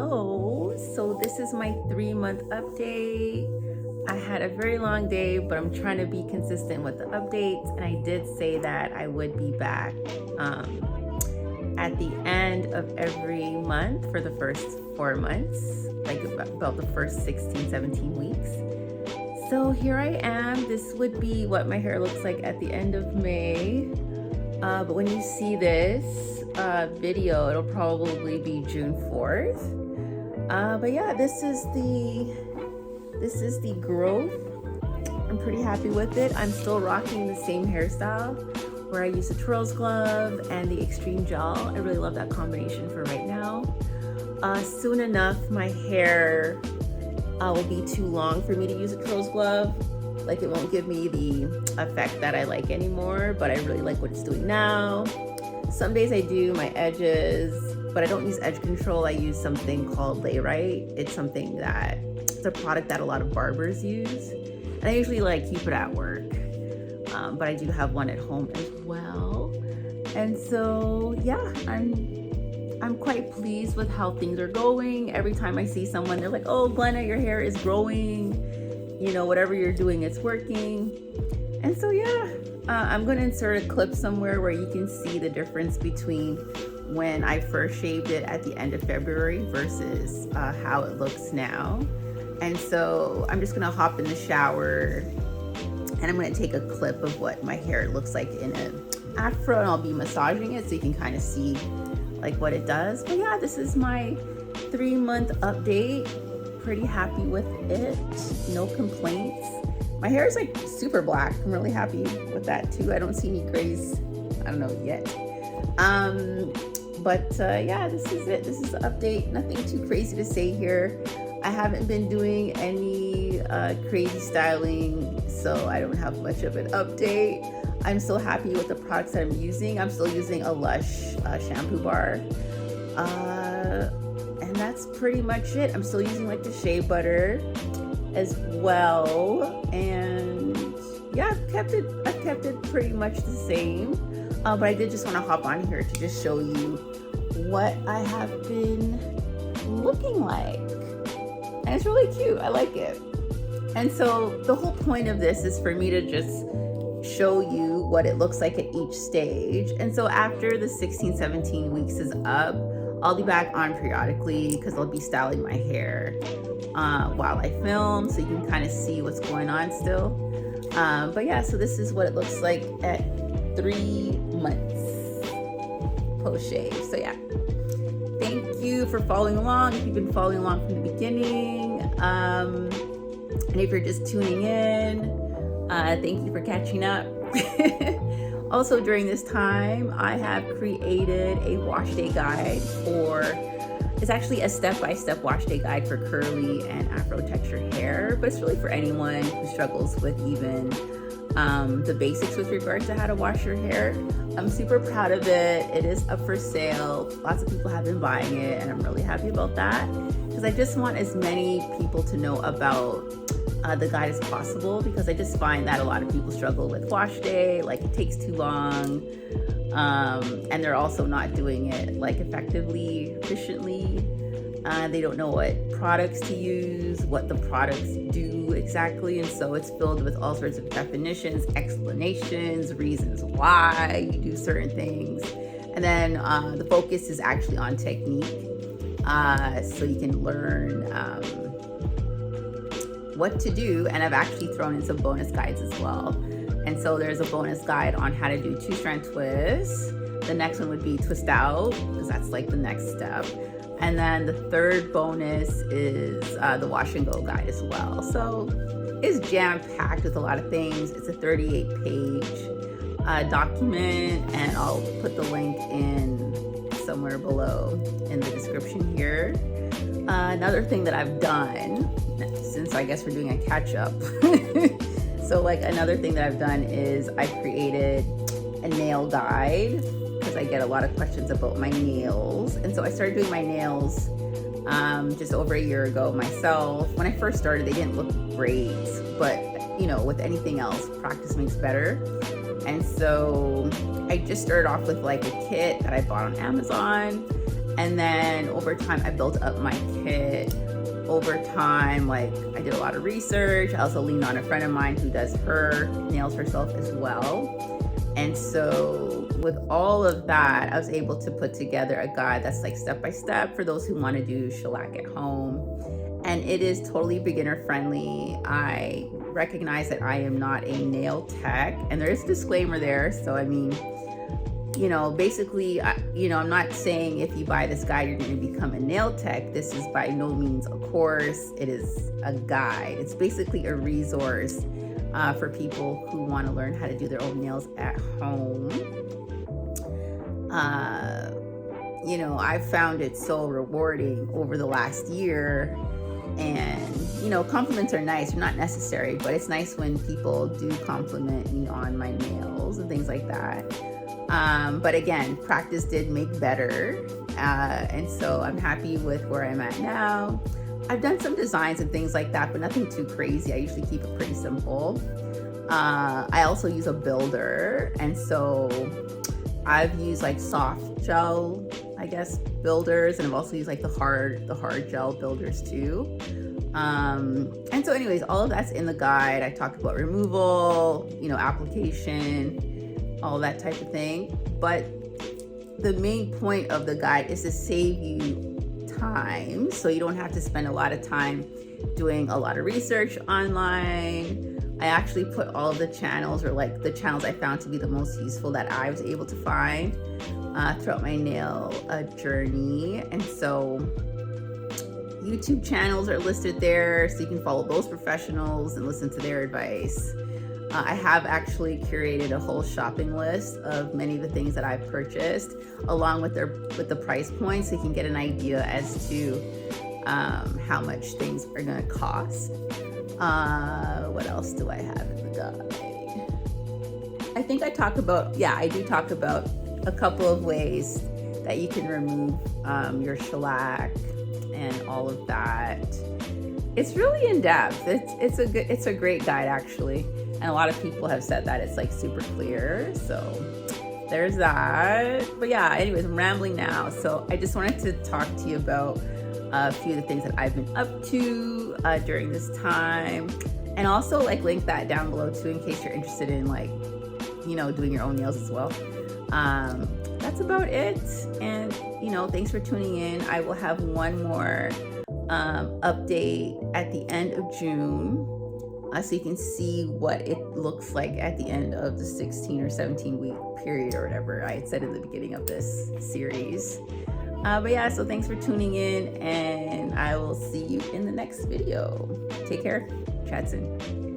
Hello. So this is my 3-month update. I had a very long day, but I'm trying to be consistent with the updates. And I did say that I would be back at the end of every month for the first 4 months, like about the first 16, 17 weeks. So here I am. This would be what my hair looks like at the end of May. But when you see this video, it'll probably be June 4th. But yeah, this is the growth. I'm pretty happy with it. I'm still rocking the same hairstyle where I use the twirls glove and the extreme gel. I really love that combination for right now. Soon enough, my hair will be too long for me to use a twirls glove. Like, it won't give me the effect that I like anymore, but I really like what it's doing now. Some days I do my edges, but I don't use edge control. I use something called Layrite. It's a product that a lot of barbers use. And I usually keep it at work, but I do have one at home as well. And so, yeah, I'm quite pleased with how things are going. Every time I see someone, they're like, "Oh, Glenna, your hair is growing. You know, whatever you're doing, it's working." And so, yeah, I'm going to insert a clip somewhere where you can see the difference between when I first shaved it at the end of February versus how it looks now. And so I'm just going to hop in the shower and I'm going to take a clip of what my hair looks like in an afro, and I'll be massaging it so you can kind of see what it does. But yeah, this is my 3-month update. Pretty happy with it. No complaints. My hair is super black. I'm really happy with that too. I don't see any grays, I don't know, yet. Yeah, this is it. This is the update. Nothing too crazy to say here. I haven't been doing any crazy styling, so I don't have much of an update. I'm still happy with the products that I'm using. I'm still using a Lush shampoo bar. And that's pretty much it. I'm still using the shea butter as well. And yeah, I've kept it pretty much the same. But I did just want to hop on here to just show you what I have been looking like. And it's really cute. I like it. And so the whole point of this is for me to just show you what it looks like at each stage. And so after the 16, 17 weeks is up, I'll be back on periodically because I'll be styling my hair while I film, so you can kind of see what's going on still. But yeah, so this is what it looks like at 3 months post shave. So yeah, thank you for following along. If you've been following along from the beginning, and if you're just tuning in, thank you for catching up. Also, during this time, I have created a wash day guide it's actually a step-by-step wash day guide for curly and afro textured hair, but it's really for anyone who struggles with even the basics with regard to how to wash your hair. I'm super proud of it. It is up for sale. Lots of people have been buying it, and I'm really happy about that because I just want as many people to know about the guide as possible, because I just find that a lot of people struggle with wash day, it takes too long, and they're also not doing it effectively, efficiently. They don't know what products to use, what the products do exactly, and so it's filled with all sorts of definitions, explanations, reasons why you do certain things. And then the focus is actually on technique, so you can learn what to do. And I've actually thrown in some bonus guides as well. And so there's a bonus guide on how to do 2-strand twists. The next one would be twist out, because that's the next step. And then the third bonus is the wash and go guide as well. So it's jam-packed with a lot of things. It's a 38-page document, and I'll put the link in somewhere below in the description here. Another thing that I've done, since I guess we're doing a catch-up, so another thing that I've done is I created a nail guide, because I get a lot of questions about my nails. And so I started doing my nails just over a year ago myself. When I first started, they didn't look great, but with anything else, practice makes better. And so I just started off with a kit that I bought on Amazon, And then over time, I built up my kit. Over time, like I did a lot of research. I also leaned on a friend of mine who does her nails herself as well. And so with all of that, I was able to put together a guide that's like step-by-step for those who want to do shellac at home. And it is totally beginner friendly. I recognize that I am not a nail tech, and there is a disclaimer there. So, I mean, you know, basically, I'm not saying if you buy this guide, you're going to become a nail tech. This is by no means a course. It is a guide. It's basically a resource for people who want to learn how to do their own nails at home. You know, I've found it so rewarding over the last year. And, you know, compliments are nice. They're not necessary, but it's nice when people do compliment me on my nails and things like that. But again, practice did make better. And so I'm happy with where I'm at now. I've done some designs and things like that, but nothing too crazy. I usually keep it pretty simple. I also use a builder. And so I've used like soft gel, I guess, builders. And I've also used like the hard gel builders too. And so anyways, all of that's in the guide. I talked about removal, you know, application, all that type of thing. But the main point of the guide is to save you time, so you don't have to spend a lot of time doing a lot of research online. I actually put all of the channels, or like the channels I found to be the most useful that I was able to find throughout my nail journey. And so YouTube channels are listed there, so you can follow those professionals and listen to their advice. I have actually curated a whole shopping list of many of the things that I've purchased, along with the price points, so you can get an idea as to how much things are going to cost. What else do I have in the guide? I think I do talk about a couple of ways that you can remove your shellac and all of that. It's really in depth. It's a great guide actually. And a lot of people have said that it's like super clear. So there's that. But yeah, anyways, I'm rambling now. So I just wanted to talk to you about a few of the things that I've been up to during this time. And also like link that down below too, in case you're interested in like, you know, doing your own nails as well. That's about it. And, you know, thanks for tuning in. I will have one more update at the end of June. So you can see what it looks like at the end of the 16 or 17 week period or whatever I had said in the beginning of this series. But yeah, so thanks for tuning in, and I will see you in the next video. Take care. Chat soon.